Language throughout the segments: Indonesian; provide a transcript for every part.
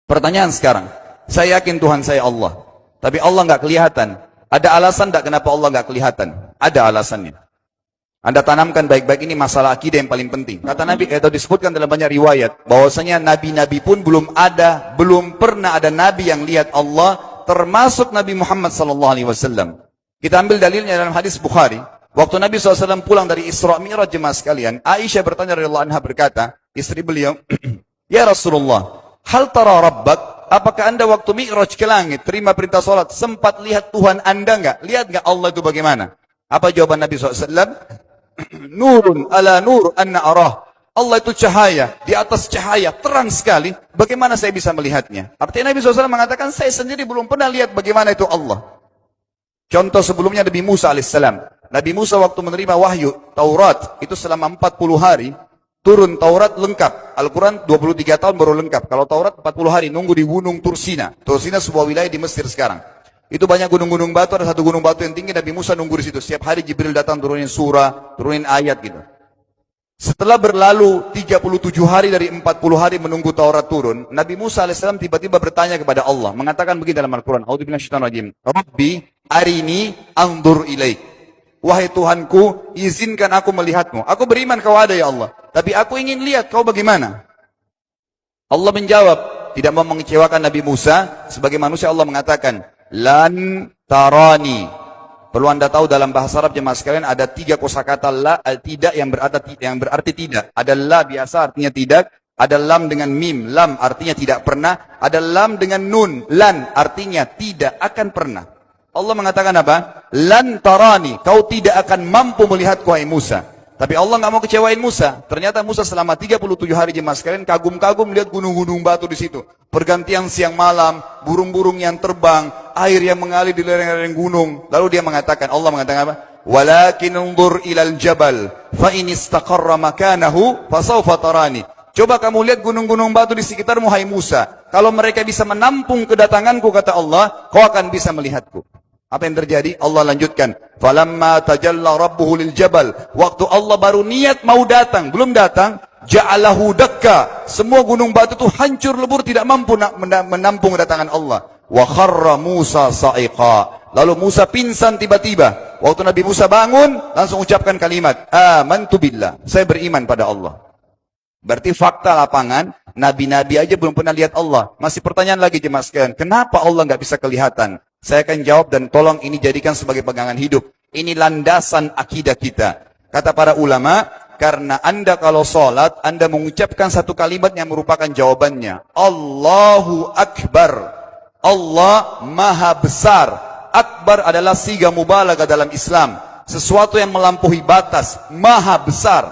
Pertanyaan sekarang, saya yakin Tuhan saya Allah, tapi Allah nggak kelihatan. Ada alasan tak kenapa Allah nggak kelihatan? Ada alasannya. Anda tanamkan baik-baik, ini masalah akidah yang paling penting. Kata Nabi, atau disebutkan dalam banyak riwayat, bahwasanya nabi-nabi pun belum pernah ada nabi yang lihat Allah, termasuk Nabi Muhammad SAW. Kita ambil dalilnya dalam hadis Bukhari. Waktu Nabi SAW pulang dari Isra Mi'raj, jemaah sekalian, Aisyah bertanya radhiyallahu anha, berkata, istri beliau, ya Rasulullah, hal tara rabbak, apakah anda waktu Mi'raj ke langit, terima perintah salat, sempat lihat Tuhan anda enggak? Lihat enggak Allah itu bagaimana? Apa jawaban Nabi SAW? Nurun ala nur anna arah. Allah itu cahaya, di atas cahaya, terang sekali. Bagaimana saya bisa melihatnya? Artinya Nabi SAW mengatakan, saya sendiri belum pernah lihat bagaimana itu Allah. Contoh sebelumnya Nabi Musa alaihissalam. Nabi Musa waktu menerima wahyu Taurat, itu selama 40 hari, turun Taurat lengkap. Al-Quran 23 tahun baru lengkap. Kalau Taurat 40 hari, nunggu di gunung Tursina. Tursina sebuah wilayah di Mesir sekarang. Itu banyak gunung-gunung batu, ada satu gunung batu yang tinggi, Nabi Musa nunggu di situ. Setiap hari Jibril datang turunin surah, turunin ayat gitu. Setelah berlalu 37 hari dari 40 hari menunggu Taurat turun, Nabi Musa alaihissalam tiba-tiba bertanya kepada Allah, mengatakan begini dalam Al-Quran, A'udzu billahi minasyaitonir rajim. Rabbi arini anzur ilaik. Wahai Tuhanku, izinkan aku melihatmu. Aku beriman kau ada ya Allah, tapi aku ingin lihat kau bagaimana. Allah menjawab, tidak mau mengecewakan Nabi Musa. Sebagai manusia Allah mengatakan, lan tarani. Perlu anda tahu dalam bahasa Arab jemaah sekalian ada 3 kosakata la, tidak yang berarti tidak. Ada la biasa artinya tidak, ada lam dengan mim, lam artinya tidak pernah, ada lam dengan nun, lan artinya tidak akan pernah. Allah mengatakan apa? Lan tarani, kau tidak akan mampu melihatku wahai Musa. Tapi Allah nggak mau kecewain Musa. Ternyata Musa selama 37 hari jemaah sekalian kagum-kagum lihat gunung-gunung batu di situ. Pergantian siang malam, burung-burung yang terbang, air yang mengalir di lereng-lereng gunung. Lalu dia mengatakan, Allah mengatakan apa? Walakin unzur ilal jabal, fa in istaqarra makanahu fasawfa tarani. Coba kamu lihat gunung-gunung batu di sekitarmu hai Musa. Kalau mereka bisa menampung kedatanganku, kata Allah, kau akan bisa melihatku. Apa yang terjadi? Allah lanjutkan. Falamma tajalla rabbuhu lil jabal. Waktu Allah baru niat mau datang, belum datang, ja'alahu dakka. Semua gunung batu itu hancur lebur, tidak mampu menampung kedatangan Allah. Wa kharra Musa sa'iqa. Lalu Musa pingsan tiba-tiba. Waktu Nabi Musa bangun, langsung ucapkan kalimat, amantu billah. Saya beriman pada Allah. Berarti fakta lapangan, nabi-nabi aja belum pernah lihat Allah. Masih pertanyaan lagi jemaah sekalian, kenapa Allah nggak bisa kelihatan? Saya akan jawab dan tolong ini jadikan sebagai pegangan hidup. Ini landasan akidah kita. Kata para ulama, karena anda kalau sholat, anda mengucapkan satu kalimat yang merupakan jawabannya. Allahu Akbar. Allah Maha Besar. Akbar adalah siga mubalaghah dalam Islam. Sesuatu yang melampaui batas. Maha Besar.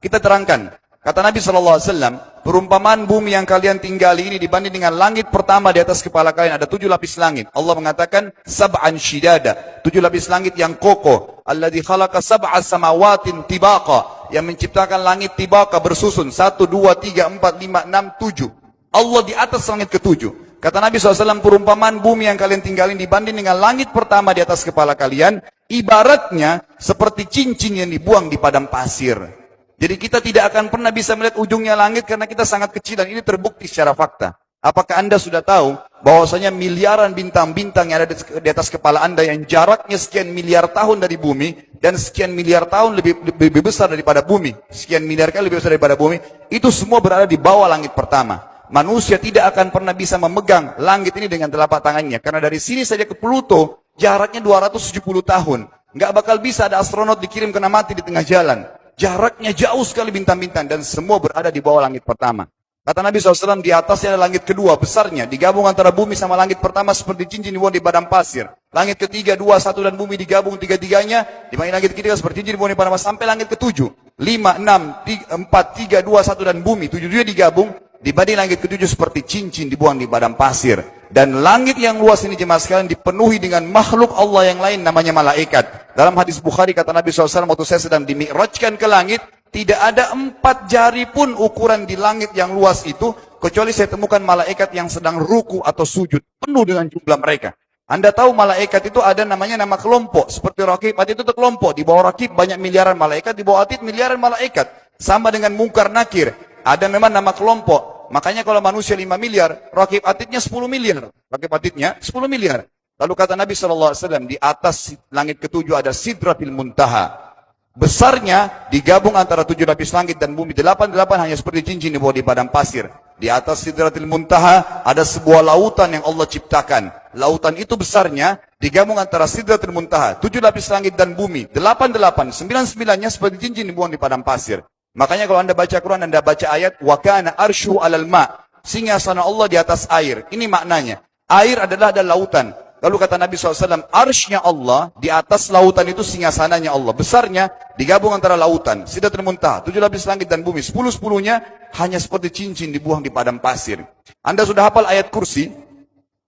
Kita terangkan. Kata Nabi SAW, perumpamaan bumi yang kalian tinggali ini dibanding dengan langit pertama di atas kepala kalian, ada 7 lapis langit. Allah mengatakan, sab'an shidada, 7 lapis langit yang kokoh. Alladzi khalaqa sab'a samawatin tibaqa, yang menciptakan langit tibaqa bersusun, 1, 2, 3, 4, 5, 6, 7. Allah di atas langit ke-7. Kata Nabi SAW, perumpamaan bumi yang kalian tinggalin dibanding dengan langit pertama di atas kepala kalian, ibaratnya seperti cincin yang dibuang di padang pasir. Jadi kita tidak akan pernah bisa melihat ujungnya langit karena kita sangat kecil, dan ini terbukti secara fakta. Apakah anda sudah tahu bahwasanya miliaran bintang-bintang yang ada di atas kepala anda yang jaraknya sekian miliar tahun dari bumi dan sekian miliar tahun lebih besar daripada bumi, sekian miliar kali lebih besar daripada bumi, itu semua berada di bawah langit pertama. Manusia tidak akan pernah bisa memegang langit ini dengan telapak tangannya karena dari sini saja ke Pluto jaraknya 270 tahun. Nggak bakal bisa ada astronot dikirim kena mati di tengah jalan. Jaraknya jauh sekali bintang-bintang dan semua berada di bawah langit pertama. Kata Nabi SAW, di atasnya ada langit kedua besarnya, digabung antara bumi sama langit pertama seperti cincin dibuang di padang pasir. Langit ketiga, 2, 1 dan bumi digabung tiga-tiganya, dibanding langit ketiga seperti cincin dibuang di padang pasir sampai langit ketujuh. 5, 6, 4, 3, 2, 1 dan bumi, 7 digabung, dibanding langit ketujuh seperti cincin dibuang di padang pasir. Dan langit yang luas ini jemaah sekalian dipenuhi dengan makhluk Allah yang lain namanya malaikat. Dalam hadis Bukhari kata Nabi SAW, waktu saya sedang dimi'rajkan ke langit, tidak ada 4 jari pun ukuran di langit yang luas itu, kecuali saya temukan malaikat yang sedang ruku atau sujud, penuh dengan jumlah mereka. Anda tahu malaikat itu ada namanya nama kelompok, seperti Raqib, Atid itu kelompok, di bawah Raqib banyak miliaran malaikat, di bawah Atid miliaran malaikat. Sama dengan Munkar Nakir, ada memang nama kelompok. Makanya kalau manusia 5 miliar, rakib atidnya 10 miliar. Rakib atidnya 10 miliar. Lalu kata Nabi SAW, di atas langit ketujuh ada Sidratil Muntaha. Besarnya digabung antara 7 lapis langit dan bumi. 8 hanya seperti cincin di bawah di padang pasir. Di atas Sidratil Muntaha ada sebuah lautan yang Allah ciptakan. Lautan itu besarnya digabung antara Sidratil Muntaha, 7 lapis langit dan bumi. 8, 9-9-nya seperti cincin dibuang di padang pasir. Makanya kalau Anda baca Quran, Anda baca ayat wa kana arsyu 'alal ma'. Singgasana Allah di atas air. Ini maknanya. Air adalah ada lautan. Lalu kata Nabi SAW, arsy-nya Allah, di atas lautan itu singgasananya Allah. Besarnya digabung antara lautan, Sidratul Muntaha, 7 lapis langit dan bumi. 10-10-nya hanya seperti cincin dibuang di padang pasir. Anda sudah hafal ayat kursi?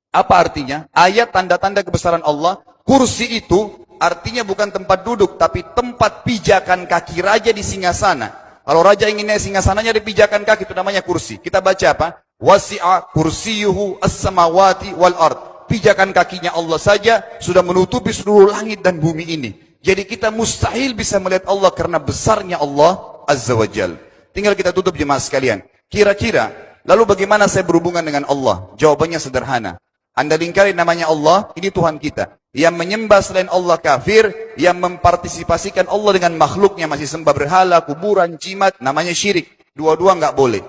Apa artinya? Ayat tanda-tanda kebesaran Allah. Kursi itu artinya bukan tempat duduk, tapi tempat pijakan kaki raja di singgasana. Kalau raja ingin naik singgasananya di pijakan kaki, itu namanya kursi. Kita baca apa? Wasi'a kursiyuhu as-samawati wal ard. Pijakan kakinya Allah saja sudah menutupi seluruh langit dan bumi ini. Jadi kita mustahil bisa melihat Allah karena besarnya Allah Azza wa Jal. Tinggal kita tutup jemaah sekalian. Kira-kira, lalu bagaimana saya berhubungan dengan Allah? Jawabannya sederhana. Anda lingkari namanya Allah, ini Tuhan kita. Yang menyembah selain Allah kafir, yang mempartisipasikan Allah dengan makhluknya, masih sembah berhala, kuburan, jimat, namanya syirik. Dua-dua nggak boleh.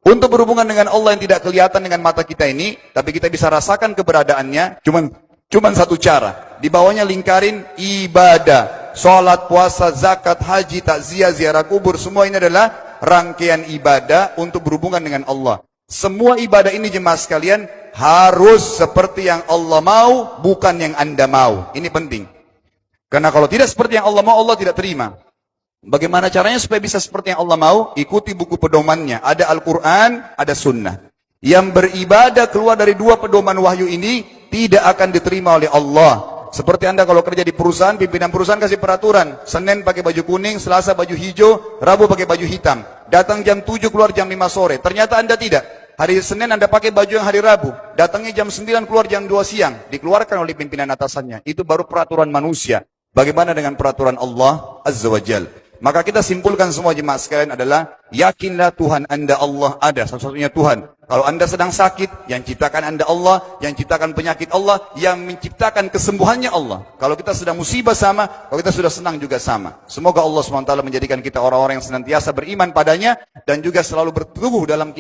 Untuk berhubungan dengan Allah yang tidak kelihatan dengan mata kita ini, tapi kita bisa rasakan keberadaannya, cuman satu cara. Di bawahnya lingkarin ibadah. Salat, puasa, zakat, haji, takziah, ziarah kubur, semua ini adalah rangkaian ibadah untuk berhubungan dengan Allah. Semua ibadah ini jemaah sekalian harus seperti yang Allah mau, bukan yang Anda mau. Ini penting. Karena kalau tidak seperti yang Allah mau, Allah tidak terima. Bagaimana caranya supaya bisa seperti yang Allah mau? Ikuti buku pedomannya. Ada Al-Quran, ada Sunnah. Yang beribadah keluar dari 2 pedoman wahyu ini tidak akan diterima oleh Allah. Seperti Anda kalau kerja di perusahaan, pimpinan perusahaan kasih peraturan. Senin pakai baju kuning, Selasa baju hijau, Rabu pakai baju hitam. Datang jam 7, keluar jam 5 sore. Ternyata Anda tidak. Hari Senin Anda pakai baju yang hari Rabu. Datangnya jam 9, keluar jam 2 siang. Dikeluarkan oleh pimpinan atasannya. Itu baru peraturan manusia. Bagaimana dengan peraturan Allah Azza wa Jal? Maka kita simpulkan semua jemaah sekalian adalah, yakinlah Tuhan Anda Allah ada, satu-satunya Tuhan. Kalau Anda sedang sakit, yang ciptakan Anda Allah, yang ciptakan penyakit Allah, yang menciptakan kesembuhannya Allah. Kalau kita sedang musibah sama, kalau kita sudah senang juga sama. Semoga Allah SWT menjadikan kita orang-orang yang senantiasa beriman padanya, dan juga selalu bertumbuh dalam